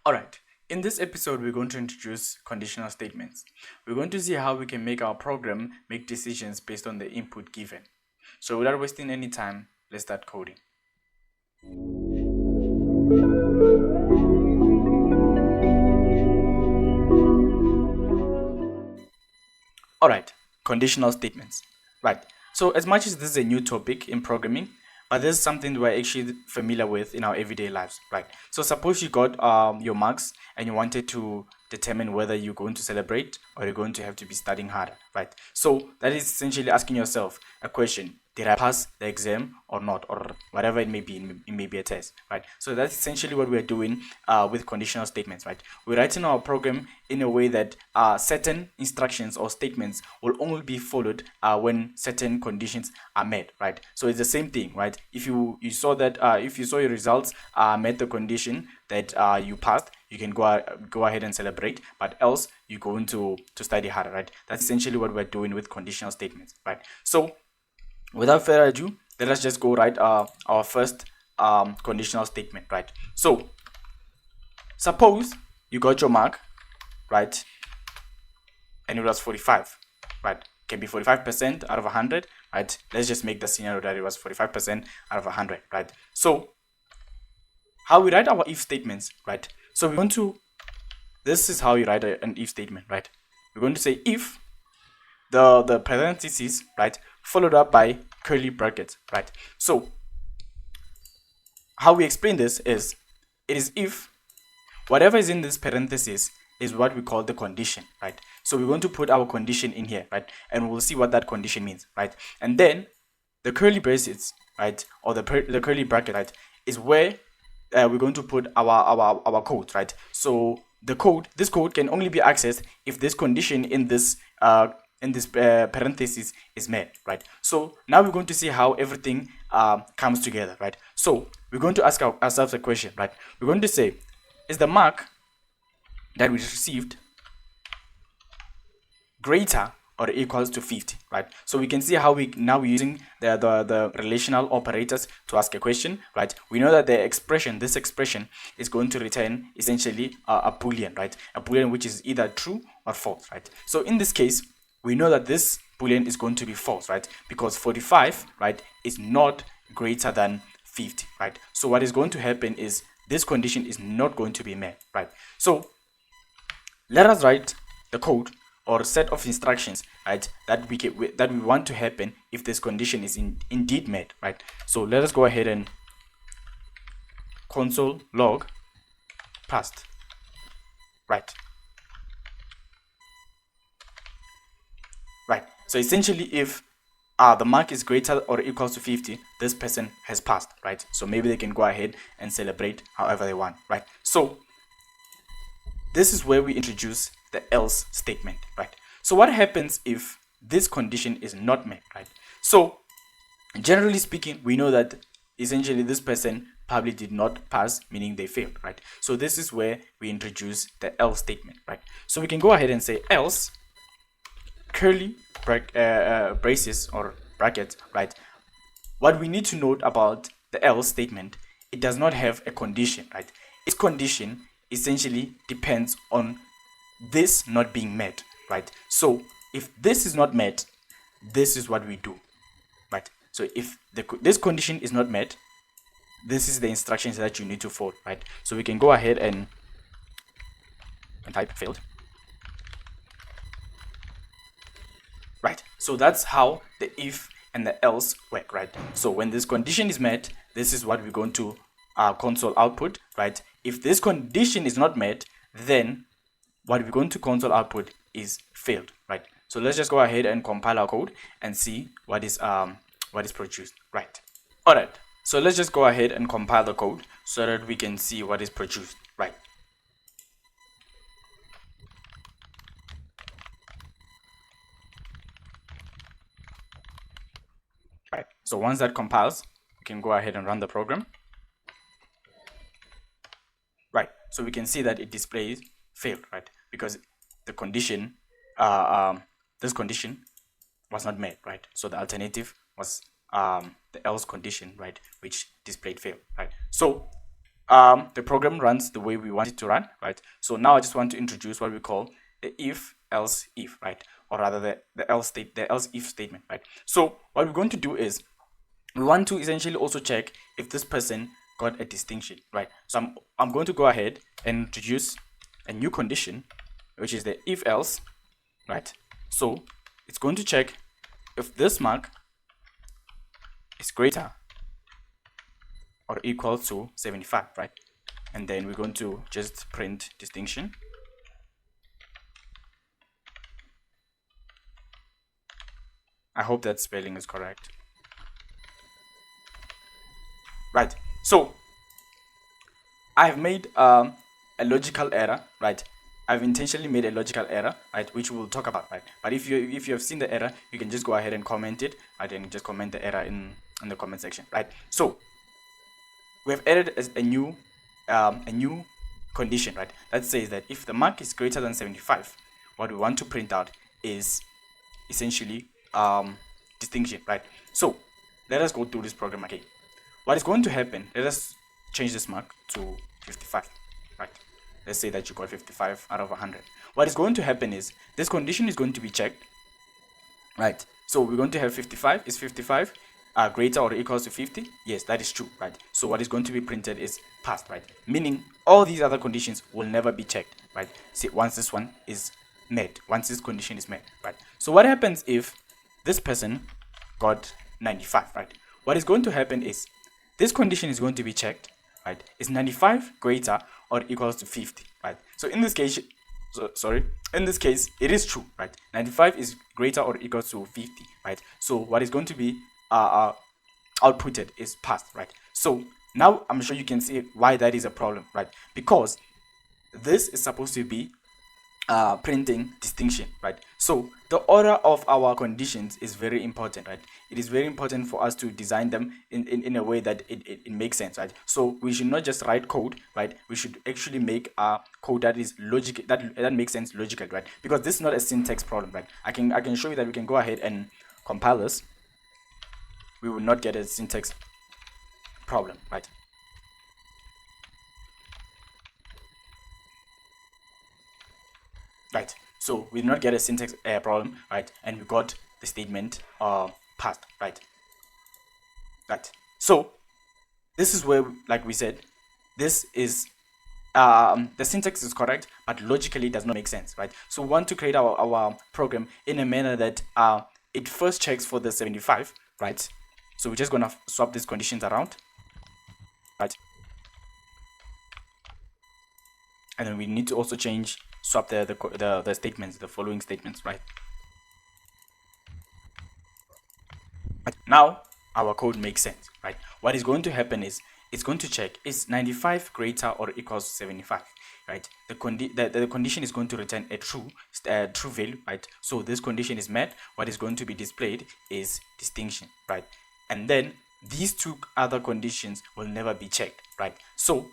Alright, in this episode, we're going to introduce conditional statements. We're going to see how we can make our program make decisions based on the input given. So without wasting any time, let's start coding. Alright, conditional statements. Right, so as much as this is a new topic in programming, but this is something we're actually familiar with in our everyday lives, right? So suppose you got your marks and you wanted to determine whether you're going to celebrate or you're going to have to be studying harder, right? So that is essentially asking yourself a question: did I pass the exam or not, or whatever it may be? It may be a test, right? So that's essentially what we're doing with conditional statements, right? We're writing our program in a way that certain instructions or statements will only be followed when certain conditions are met, right? So it's the same thing, right? If you saw that if you saw your results met the condition that you passed, you can go ahead and celebrate, but else you're going to study harder, right? That's essentially what we're doing with conditional statements, right? So without further ado, let us just go write our first conditional statement, right? So suppose you got your mark, right, and it was 45, right? Can be 45% out of 100, right? Let's just make the scenario that it was 45% out of 100, right? So how we write our if statements, right? So we're going to, this is how you write an if statement, right? We're going to say if the parentheses, right, followed up by curly brackets, right? So how we explain this is, it is if whatever is in this parenthesis is what we call the condition, right? So we're going to put our condition in here, right? And we'll see what that condition means, right? And then the curly brackets, right, or the curly bracket, right, is where we're going to put our code, right? So this code can only be accessed if this condition in this parenthesis is met, right? So now we're going to see how everything comes together, right? So we're going to ask ourselves a question, right? We're going to say, is the mark that we received greater or equals to 50, right? So we can see how we're using the relational operators to ask a question, right? We know that this expression is going to return essentially a boolean, right? A boolean which is either true or false, right? So in this case, we know that this boolean is going to be false, right? Because 45, right, is not greater than 50, right? So what is going to happen is this condition is not going to be met, right? So let us write the code or set of instructions, right, that we want to happen if this condition is indeed met, right? So let us go ahead and console log passed, right? Right. So essentially, if the mark is greater or equals to 50, this person has passed, right? So maybe they can go ahead and celebrate however they want, right? So this is where we introduce the else statement, right? So what happens if this condition is not met, right? So generally speaking, we know that essentially this person probably did not pass, meaning they failed, right? So this is where we introduce the else statement, right? So we can go ahead and say else curly braces or brackets, right? What we need to note about the else statement, it does not have a condition, right? Its condition essentially depends on this not being met, right? So if this is not met, this is what we do, right? So if this condition is not met, this is the instructions that you need to follow, right? So we can go ahead and type failed. Right, so that's how the if and the else work, right? So when this condition is met, this is what we're going to console output, right? If this condition is not met, then what we're going to console output is failed, right? So let's just go ahead and compile our code and see what is produced, right? All right, so let's just go ahead and compile the code so that we can see what is produced, right? Right. So once that compiles, we can go ahead and run the program. Right. So we can see that it displays failed, right? Because the condition, this condition was not met, right? So the alternative was the else condition, right, which displayed fail, right? So the program runs the way we want it to run, right? So now I just want to introduce what we call the if else if, right? Or rather the else if statement, right? So what we're going to do is we want to essentially also check if this person got a distinction, right? So I'm going to go ahead and introduce a new condition, which is the if else, right? So it's going to check if this mark is greater or equal to 75, right? And then we're going to just print distinction. I hope that spelling is correct. Right. So I've made a logical error, right? I've intentionally made a logical error, right, which we'll talk about, right? But if you have seen the error, you can just go ahead and comment it, right, and just comment the error in the comment section, right? So we have added a new condition, right, that says that if the mark is greater than 75, what we want to print out is essentially distinction, right? So let us go through this program again. What is going to happen, let us change this mark to 55, right? Let's say that you got 55 out of 100. What is going to happen is this condition is going to be checked, right? So we're going to have 55. Is 55 greater or equals to 50? Yes, that is true, right? So what is going to be printed is passed, right? Meaning all these other conditions will never be checked, right? See, once this one is met, once this condition is met, right? So what happens if this person got 95, right? What is going to happen is this condition is going to be checked, right? Is 95 greater or equals to 50, right? So in this case, in this case, it is true, right? 95 is greater or equals to 50, right? So what is going to be outputted is passed, right? So now I'm sure you can see why that is a problem, right? Because this is supposed to be printing distinction, right? So the order of our conditions is very important, right? It is very important for us to design them in a way that it makes sense, right? So we should not just write code, right? We should actually make a code that is logic, that makes sense logically, right? Because this is not a syntax problem, right? I can show you that we can go ahead and compile this. We will not get a syntax problem, right? Right. So we did not get a syntax problem, right? And we got the statement passed, right? Right. So this is where, like we said, this is the syntax is correct, but logically does not make sense, right? So we want to create our program in a manner that it first checks for the 75, right? So we're just gonna swap these conditions around, right? And then we need to also swap the statements, the following statements, right? Now our code makes sense, right? What is going to happen is it's going to check is 95 greater or equals to 75, right? The condition is going to return a true value, right? So this condition is met. What is going to be displayed is distinction, right? And then these two other conditions will never be checked, right? So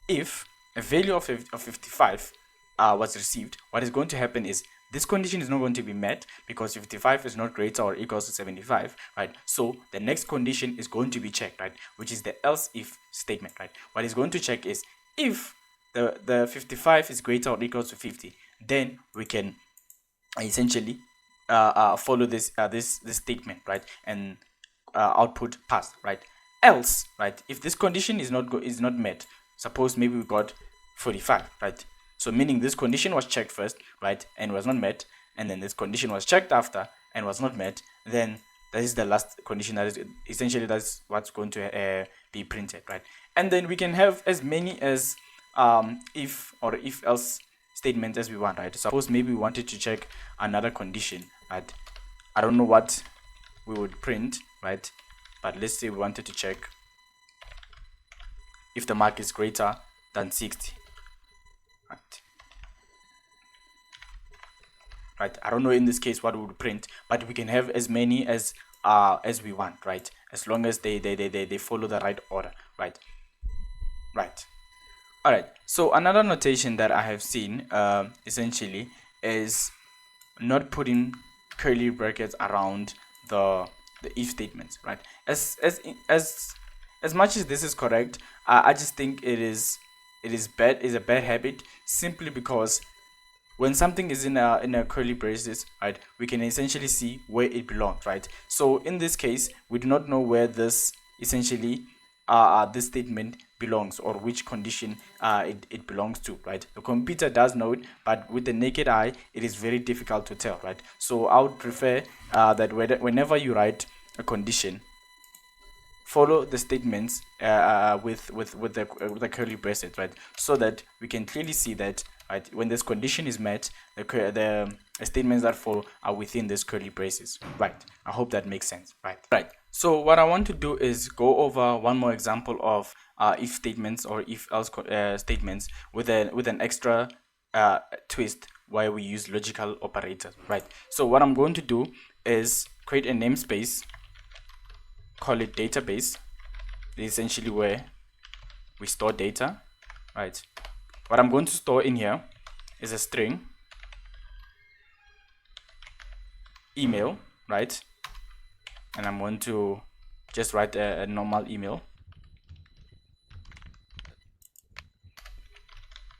if a value of 55 was received, what is going to happen is this condition is not going to be met because 55 is not greater or equals to 75, right? So the next condition is going to be checked, right? Which is the else if statement, right? What it's going to check is if the 55 is greater or equals to 50, then we can essentially follow this statement, right? And output pass, right? Else, right? If this condition is not met, suppose maybe we got 45, right? So meaning this condition was checked first, right, and was not met, and then this condition was checked after and was not met, then that is the last condition. That is essentially that's what's going to be printed, right? And then we can have as many as if or if else statements as we want, right? Suppose maybe we wanted to check another condition, right? I don't know what we would print, right? But let's say we wanted to check if the mark is greater than 60. Right. I don't know in this case what we would print, but we can have as many as we want, right? As long as they follow the right order, right? Right. All right. So another notation that I have seen essentially is not putting curly brackets around the if statements, right? As as much as this is correct, I just think it is bad, is a bad habit, simply because when something is in a curly braces, right, we can essentially see where it belongs, right? So in this case, we do not know where this essentially this statement belongs, or which condition it belongs to, right? The computer does know it, but with the naked eye it is very difficult to tell, right? So I would prefer that whenever you write a condition, follow the statements with the curly braces, right? So that we can clearly see that, right, when this condition is met, the statements that follow are within this curly braces, right? I hope that makes sense, right. So what I want to do is go over one more example of if statements or if else statements with an extra twist, where we use logical operators, right? So what I'm going to do is create a namespace, call it database. This is essentially where we store data, right? What I'm going to store in here is a string email, right? And I'm going to just write a normal email,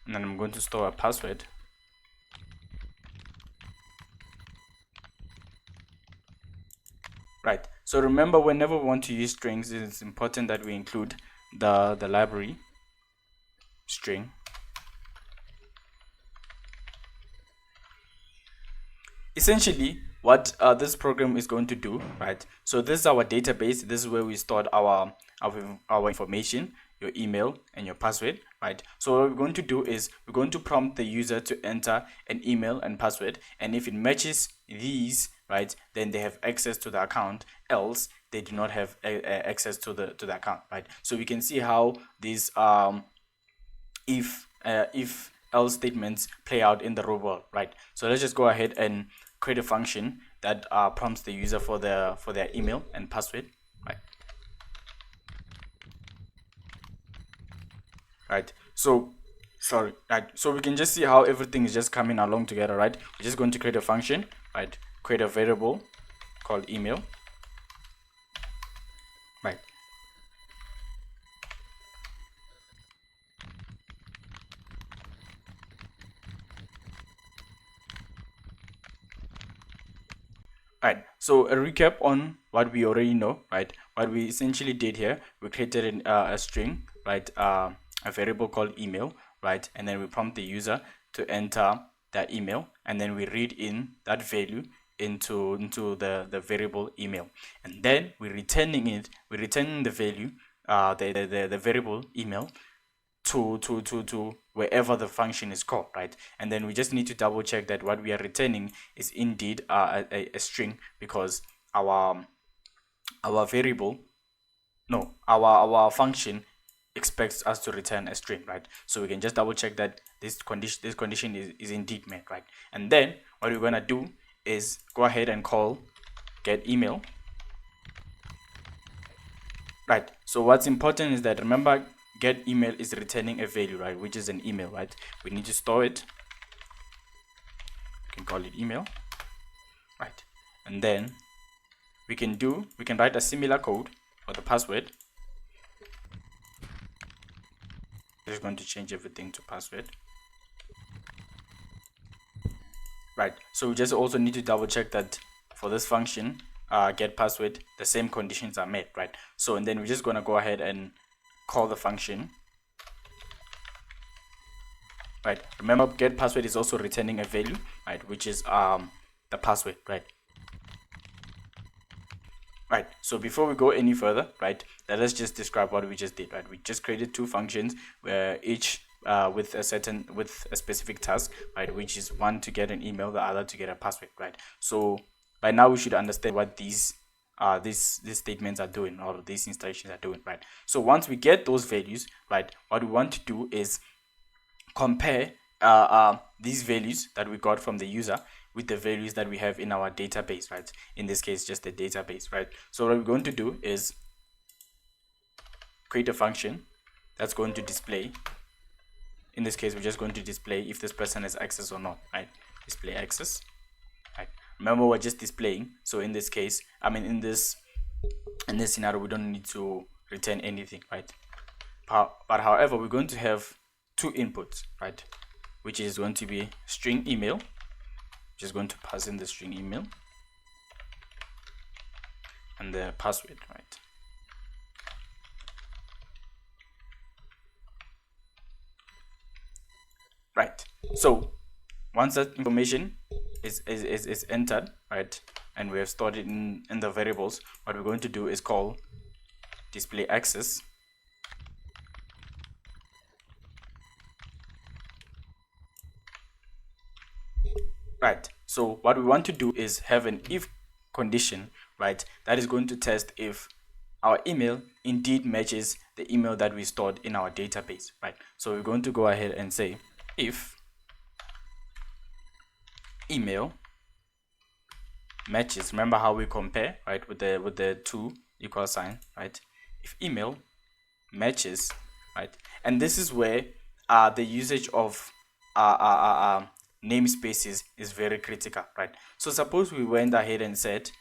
and then I'm going to store a password. Right. So remember, whenever we want to use strings, it's important that we include the library string. Essentially, what this program is going to do, right? So this is our database. This is where we stored our information, your email and your password, right? So what we're going to do is we're going to prompt the user to enter an email and password, and if it matches these, right, then they have access to the account. Else they do not have access to the account, right? So we can see how these if else statements play out in the real world, right? So let's just go ahead and create a function that prompts the user for their email and password, right? Right. So sorry, right? So we can just see how everything is just coming along together, right? We're just going to create a function, right? Create a variable called email, right? Right. So a recap on what we already know, right? What we essentially did here, we created a string, right? A variable called email, right? And then we prompt the user to enter that email, and then we read in that value into the variable email, and then we're returning the value, the variable email to wherever the function is called, right? And then we just need to double check that what we are returning is indeed a string, because our variable, no, our function expects us to return a string, right? So we can just double check that this condition is indeed met, right? And then what we're gonna do is go ahead and call get email, right? So what's important is that, remember, get email is returning a value, right, which is an email, right? We need to store it. We can call it email, right? And then we can write a similar code for the password. We're just going to change everything to password, right? So we just also need to double check that for this function, get password, the same conditions are met, right? So, and then we're just going to go ahead and call the function, right? Remember, get password is also returning a value, right, which is the password, right? Right. So before we go any further, right, let us just describe what we just did, right? We just created two functions, where each with a specific task, right, which is one to get an email, the other to get a password, right? So by now we should understand what these statements are doing, or these instructions are doing, right? So once we get those values, right, what we want to do is compare these values that we got from the user with the values that we have in our database, right? In this case, just the database, right? So what we're going to do is create a function that's going to display. In this case, we're just going to display if this person has access or not, right? Display access, right? Remember, we're just displaying. So in this case, I mean, in this scenario, we don't need to return anything, right? But however, we're going to have two inputs, right? Which is going to be string email, which is going to pass in the string email, and the password, right? Right. So once that information is entered, right, and we have stored it in the variables, what we're going to do is call display access. Right. So what we want to do is have an if condition, right, that is going to test if our email indeed matches the email that we stored in our database, right? So we're going to go ahead and say if email matches, remember how we compare, right, with the two equal sign, right? If email matches, right, and this is where the usage of namespaces is very critical, right? So suppose we went ahead and said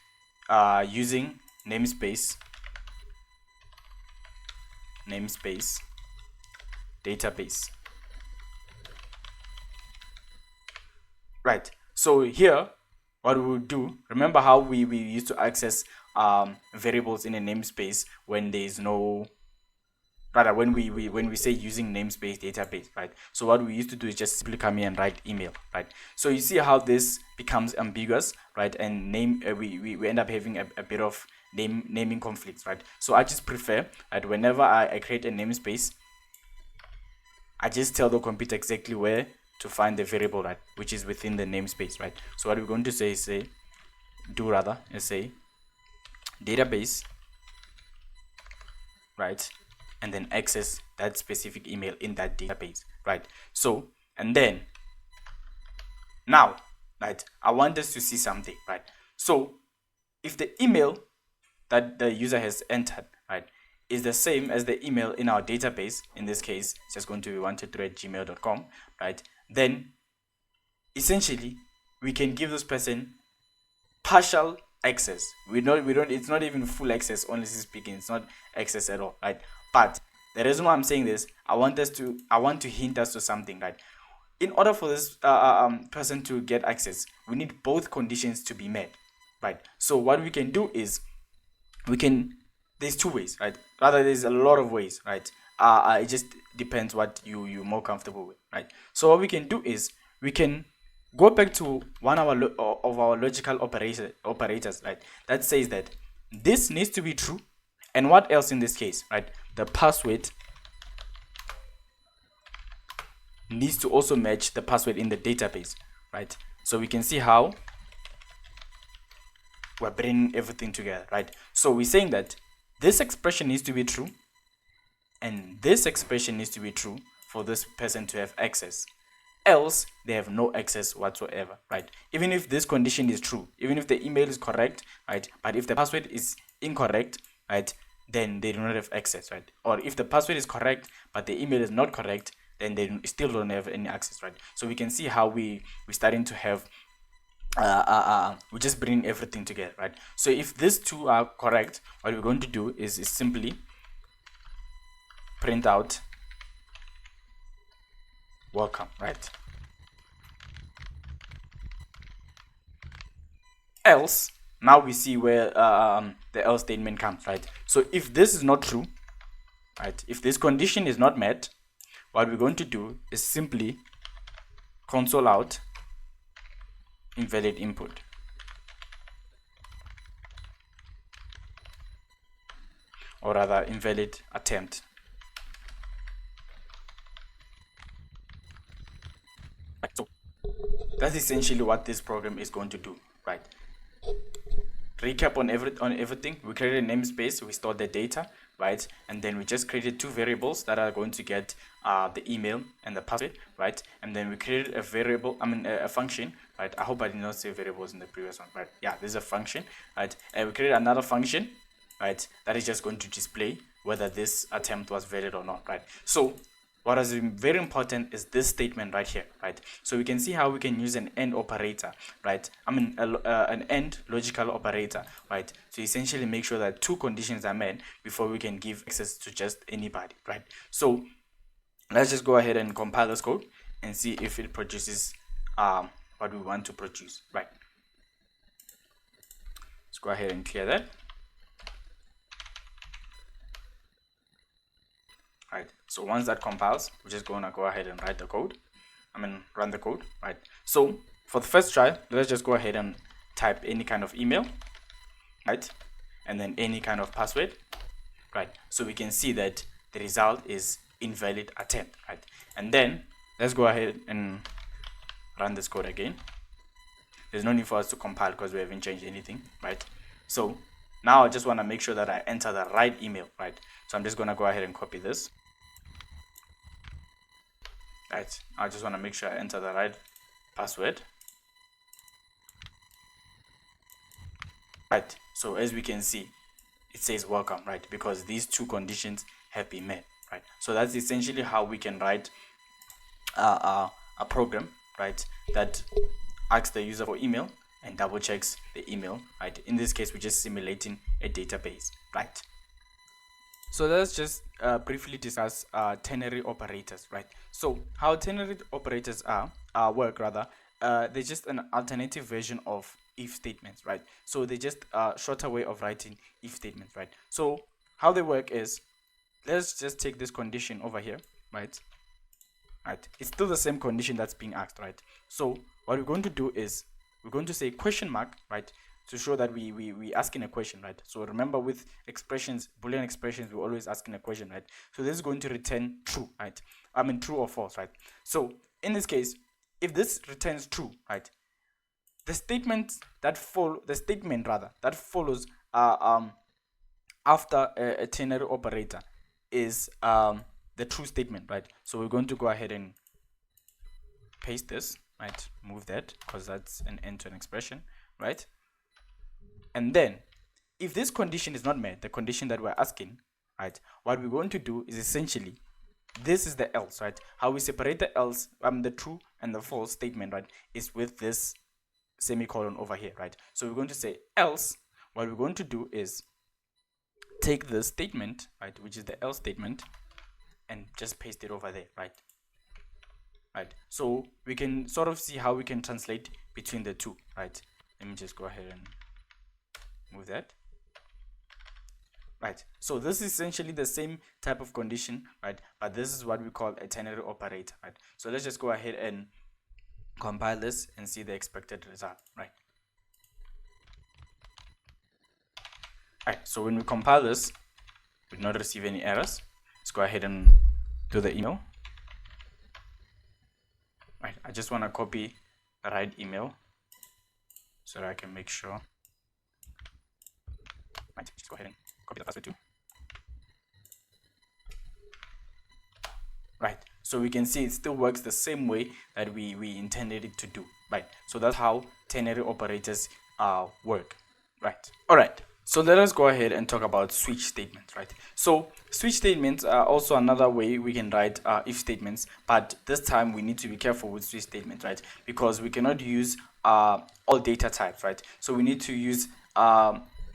using namespace database, right? So here what we will do, remember how we used to access variables in a namespace when there is no, rather when we say using namespace database, right? So what we used to do is just simply come here and write email, right? So you see how this becomes ambiguous, right? And we end up having a bit of naming conflicts, right? So I just prefer that whenever I create a namespace, I just tell the computer exactly where to find the variable, right, which is within the namespace, right? So what we're going to say is say database, right, and then access that specific email in that database, right? So, and then now, right, I want us to see something, right? So if the email that the user has entered, right, is the same as the email in our database, in this case it's just going to be 123@gmail.com, right, then essentially we can give this person partial access. We don't it's not even full access, honestly speaking, it's not access at all, right? But the reason why I'm saying this, I want to hint us to something, right? In order for this person to get access, we need both conditions to be met, right? So what we can do is there's two ways, right? Rather, there's a lot of ways, right? It just depends what you're more comfortable with, right? So what we can do is we can go back to one of our logical operators, right? That says that this needs to be true, and what else in this case, right? The password needs to also match the password in the database, right? So we can see how we're bringing everything together, right? So we're saying that this expression needs to be true, and this expression needs to be true for this person to have access, else they have no access whatsoever, right? Even if this condition is true, even if the email is correct, right, but if the password is incorrect, right, then they do not have access, right? Or if the password is correct but the email is not correct, then they still don't have any access, right? So we can see how we're starting to have we just bring everything together, right? So if these two are correct, what we're going to do is simply print out welcome, right? Else, now we see where the else statement comes, right? So if this is not true, right, if this condition is not met, what we're going to do is simply console out invalid input, or rather invalid attempt. So that's essentially what this program is going to do, right? Recap on everything. We created a namespace, we stored the data, right? And then we just created two variables that are going to get the email and the password, right? And then we created a variable, a function, right? I hope I did not say variables in the previous one, right? Yeah, this is a function, right? And we created another function, right, that is just going to display whether this attempt was valid or not, right? So what is very important is this statement right here, right? So we can see how we can use an AND operator, right? An AND logical operator, right? To essentially make sure that two conditions are met before we can give access to just anybody, right? So let's just go ahead and compile this code and see if it produces what we want to produce, right? Let's go ahead and clear that. Right, so once that compiles, we're just gonna go ahead and run the code, right? So for the first try, let's just go ahead and type any kind of email, right? And then any kind of password, right? So we can see that the result is invalid attempt, right? And then let's go ahead and run this code again. There's no need for us to compile because we haven't changed anything, right? So now I just want to make sure that I enter the right email, right? So I'm just going to go ahead and copy this. Right, I just want to make sure I enter the right password. Right, so as we can see, it says welcome, right? Because these two conditions have been met, right? So that's essentially how we can write a program, right, that asks the user for email and double checks the email, right? In this case, we're just simulating a database, right? So let's just briefly discuss ternary operators, right? So how ternary operators work, they're just an alternative version of if statements, right? So they're just a shorter way of writing if statements, right? So how they work is, let's just take this condition over here, right? Right, it's still the same condition that's being asked, right? So what we're going to do is we're going to say question mark, right, to show that we asking a question, right? So remember, with expressions, Boolean expressions, we're always asking a question, right? So this is going to return true, right? True or false, right? So in this case, if this returns true, right, the statement that follows after a ternary operator is the true statement, right? So we're going to go ahead and paste this, right? Move that because that's an end to an expression, right? And then if this condition is not met, the condition that we're asking, right, what we're going to do is essentially, this is the else, right? How we separate the else, the true and the false statement, right, is with this semicolon over here, right? So we're going to say else. What we're going to do is take this statement, right, which is the else statement, and just paste it over there, right? Right, so we can sort of see how we can translate between the two, right? Let me just go ahead and move that. Right, so this is essentially the same type of condition, right? But this is what we call a ternary operator, right? So let's just go ahead and compile this and see the expected result, right? Right, so when we compile this, we do not receive any errors. Let's go ahead and do the email. Right, I just want to copy the right email so that I can make sure. Right, just go ahead and copy the password too. Right, so we can see it still works the same way that we intended it to do, right? So that's how ternary operators work, right? All right, so let us go ahead and talk about switch statements, right? So switch statements are also another way we can write if statements, but this time we need to be careful with switch statements, right? Because we cannot use all data types, right? So we need to use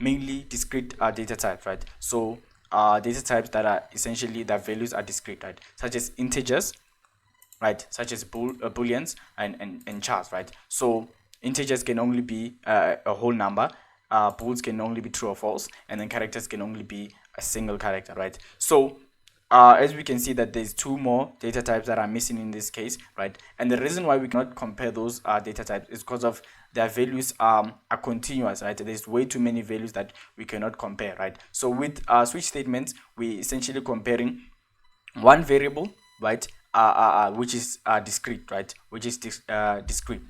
mainly discrete data types, right? So data types that are essentially, their values are discrete, right? Such as integers, right? Such as booleans and chars, right? So integers can only be a whole number, bools can only be true or false, and then characters can only be a single character, right? So as we can see that there's two more data types that are missing in this case, right? And the reason why we cannot compare those data types is because of their values are continuous, right? There's way too many values that we cannot compare, right? So with switch statements, we essentially comparing one variable, right, which is discrete, right, which is discrete,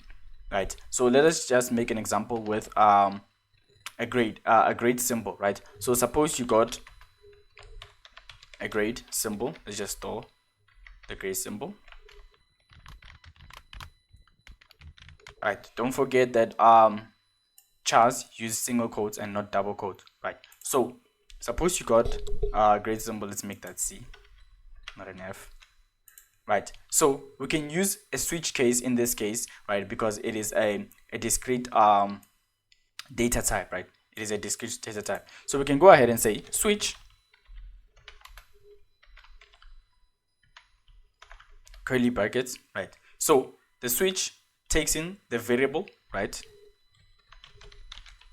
right? So let us just make an example with a grade symbol, right? So suppose you got a grade symbol. Let's just store the grade symbol. Right, don't forget that chars use single quotes and not double quotes, right? So suppose you got a grade symbol. Let's make that C, not an F. right? So we can use a switch case in this case, right? Because it is a discrete data type, right? It is a discrete data type. So we can go ahead and say switch curly brackets, right? So the switch takes in the variable, right?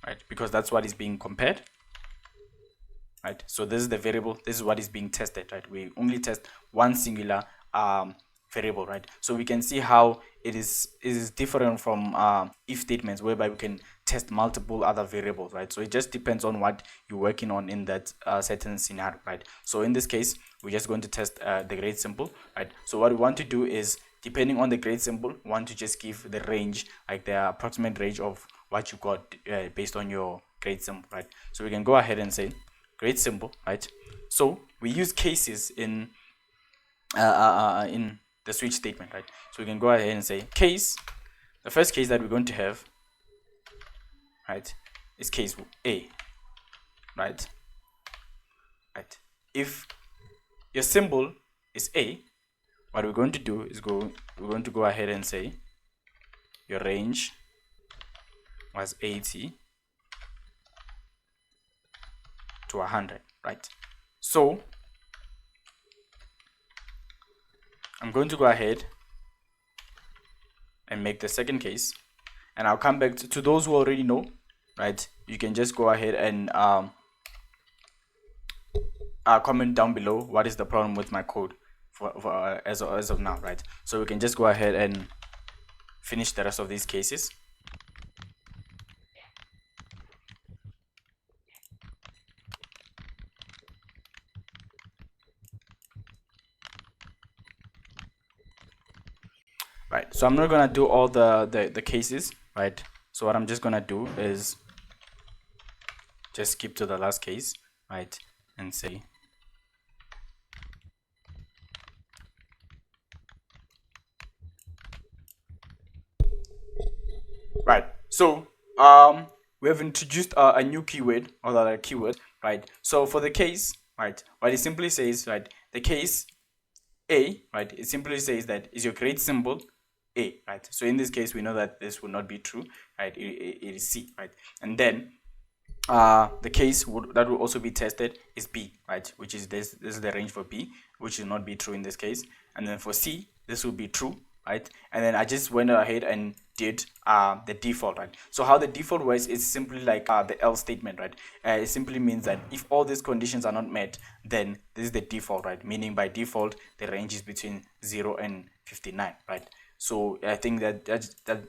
Right, because that's what is being compared, right? So this is the variable, this is what is being tested, right? We only test one singular variable, right? So we can see how it is different from if statements, whereby we can test multiple other variables, right? So it just depends on what you're working on in that certain scenario, right? So in this case, we're just going to test the grade symbol, right? So what we want to do is, depending on the grade symbol, we want to just give the range, like the approximate range of what you got based on your grade symbol, right? So we can go ahead and say grade symbol, right? So we use cases in the switch statement, right? So we can go ahead and say case. The first case that we're going to have, right, is case A, right? Right. If your symbol is A, what we're going to do is we're going to go ahead and say your range was 80 to 100, right? So I'm going to go ahead and make the second case, and I'll come back to those who already know, right? You can just go ahead and comment down below what is the problem with my code for as of now, right? So we can just go ahead and finish the rest of these cases. Right, so I'm not gonna do all the cases, right? So what I'm just gonna do is just skip to the last case, right, and say right. So we have introduced a new keyword, or the keyword, right? So for the case, right, what it simply says, right, the case A, right, it simply says that is your grade symbol A, right? So in this case, we know that this will not be true, right? It is C, right? And then the case that will also be tested is B, right? Which is this is the range for B, which will not be true in this case. And then for C, this will be true, right? And then I just went ahead and did the default, right? So how the default works is simply like the else statement, right? It simply means that if all these conditions are not met, then this is the default, right? Meaning by default, the range is between 0 and 59, right? So I think that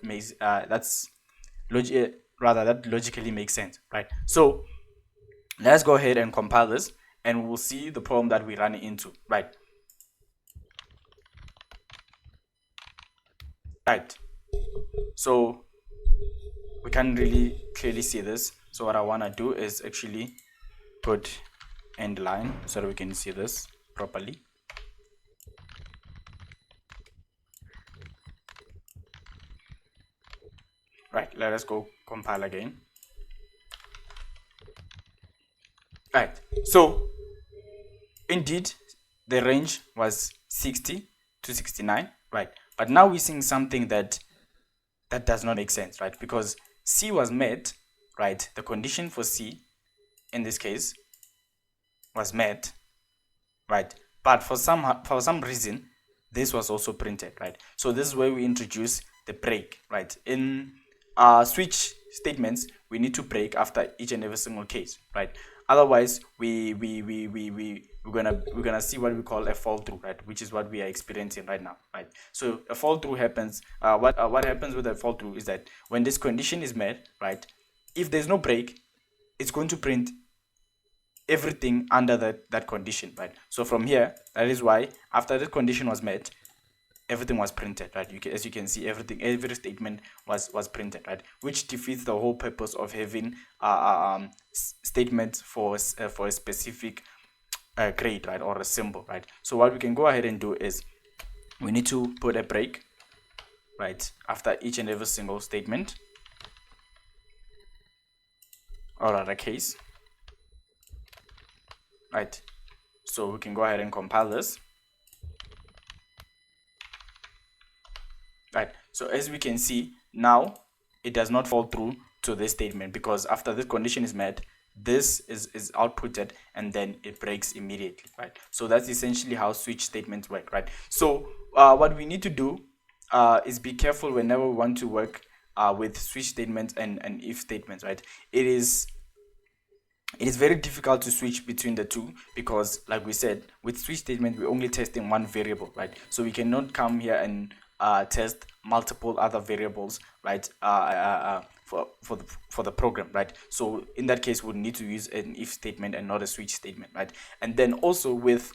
makes that's that logically makes sense, right? So let's go ahead and compile this, and we'll see the problem that we run into, right? Right. So we can't really clearly see this. So what I want to do is actually put end line so that we can see this properly. Right, let us go compile again. Right, so indeed the range was 60 to 69, right? But now we're seeing something that does not make sense, right? Because C was met, right? The condition for C in this case was met, right? But for some reason, this was also printed, right? So this is where we introduce the break, right? In switch statements, we need to break after each and every single case, right? Otherwise, we're gonna see what we call a fall through, right? Which is what we are experiencing right now, right? So a fall through happens. What happens with a fall through is that when this condition is met, right? If there's no break, it's going to print everything under that condition, right? So from here, that is why after the condition was met, everything was printed, right? As you can see, every statement was printed, right? Which defeats the whole purpose of having statements for a specific grade, right, or a symbol, right? So what we can go ahead and do is we need to put a break, right, after each and every single statement or other case, right? So we can go ahead and compile this. right? So as we can see now, it does not fall through to this statement, because after this condition is met, this is outputted and then it breaks immediately, right? So that's essentially how switch statements work, right? So what we need to do is be careful whenever we want to work with switch statements and if statements, right? It is very difficult to switch between the two, because like we said, with switch statement we're only testing one variable, right? So we cannot come here and test multiple other variables, right? For the program, right? So in that case, we'll need to use an if statement and not a switch statement, right? And then also with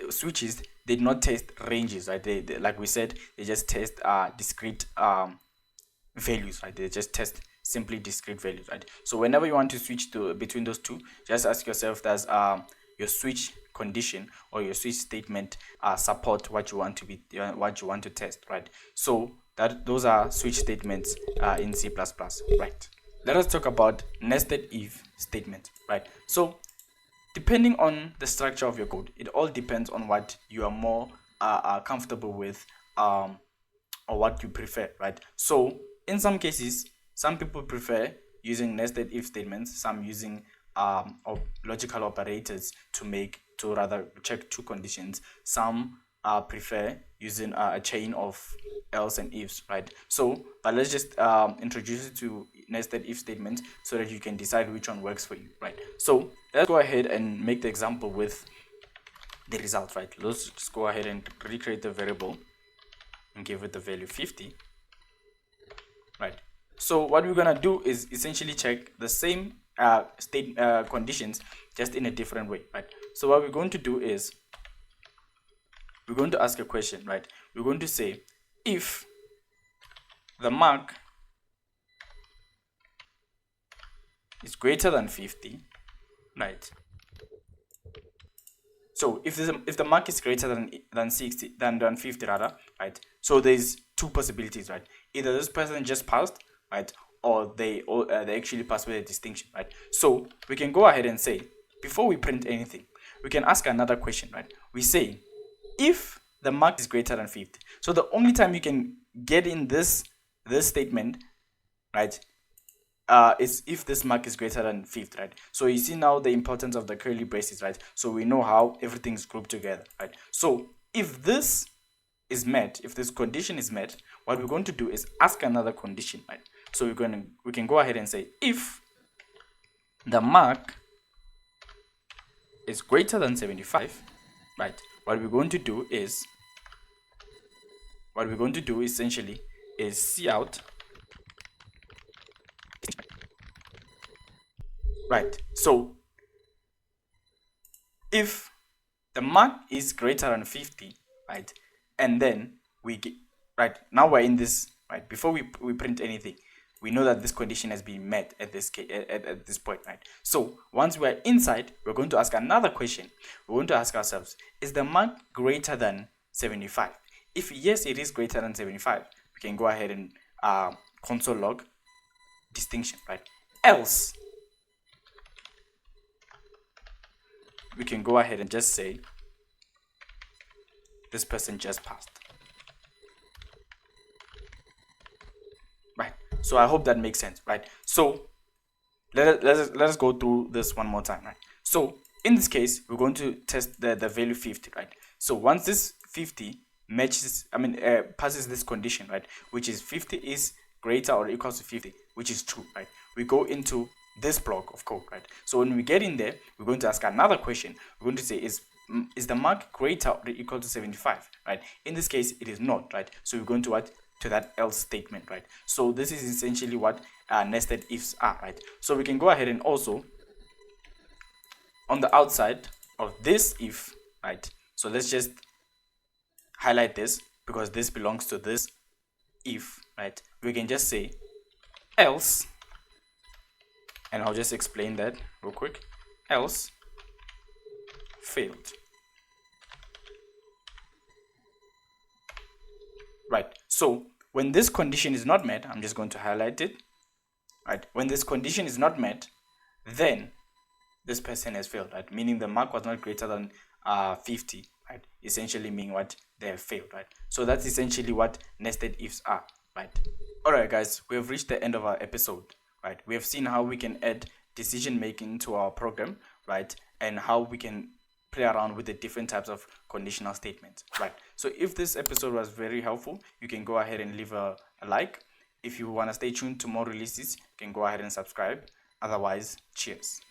switches, they do not test ranges, right? They like we said, they just test discrete values, right? They just test simply discrete values, right? So whenever you want to switch to between those two, just ask yourself, does your switch condition or your switch statement support what you want to be what you want to test, right? So those are switch statements in C++, right? Let us talk about nested if statements, right? So depending on the structure of your code, it all depends on what you are more comfortable with, or what you prefer, right? So in some cases, some people prefer using nested if statements, some using logical operators to rather check two conditions. Some prefer using a chain of else and ifs, right? So but let's just introduce you to nested if statements so that you can decide which one works for you, right? So let's go ahead and make the example with the result, right? Let's just go ahead and recreate the variable and give it the value 50, right? So what we're gonna do is essentially check the same conditions, just in a different way, right? So what we're going to do is we're going to ask a question, right? We're going to say, if the mark is greater than 50, right? So if the mark is greater than 60 than 50 rather, right? So there's two possibilities, right? Either this person just passed, right, or they actually passed with a distinction, right? So we can go ahead and say, before we print anything, we can ask another question, right? We say, if the mark is greater than 50. So the only time you can get in this statement, right, is if this mark is greater than 50, right? So you see now the importance of the curly braces, right? So we know how everything's grouped together, right? So if this is met, if this condition is met, what we're going to do is ask another condition, right? So we can go ahead and say, if the mark is greater than 75, right? What we're going to do essentially is see out, right? So if the mark is greater than 50, right, and then we get, right, now we're in this, right, before we print anything, we know that this condition has been met at this at this point, right? So once we're inside, we're going to ask another question. We're going to ask ourselves, is the mark greater than 75? If yes, it is greater than 75, we can go ahead and console log distinction, right? Else, we can go ahead and just say this person just passed, right? So I hope that makes sense, right? So let us go through this one more time, right? So in this case, we're going to test the value 50, right? So once this 50 matches, passes this condition, right, which is 50 is greater or equal to 50, which is true, right, we go into this block of code, right? So when we get in there, we're going to ask another question. We're going to say, is the mark greater or equal to 75, right? In this case, it is not, right? So we're going to what? To that else statement, right? So this is essentially what nested ifs are, right? So we can go ahead and also on the outside of this if, right? So let's just highlight this because this belongs to this if, right? We can just say else, and I'll just explain that real quick. Else failed, right? So when this condition is not met, I'm just going to highlight it, right? When this condition is not met, then this person has failed, right? Meaning the mark was not greater than 50, right? Essentially meaning what, they have failed, right? So that's essentially what nested ifs are, right? All right, guys, we have reached the end of our episode, right? We have seen how we can add decision making to our program, right? And how we can play around with the different types of conditional statements, right? So if this episode was very helpful, you can go ahead and leave a like. If you want to stay tuned to more releases, you can go ahead and subscribe. Otherwise, cheers.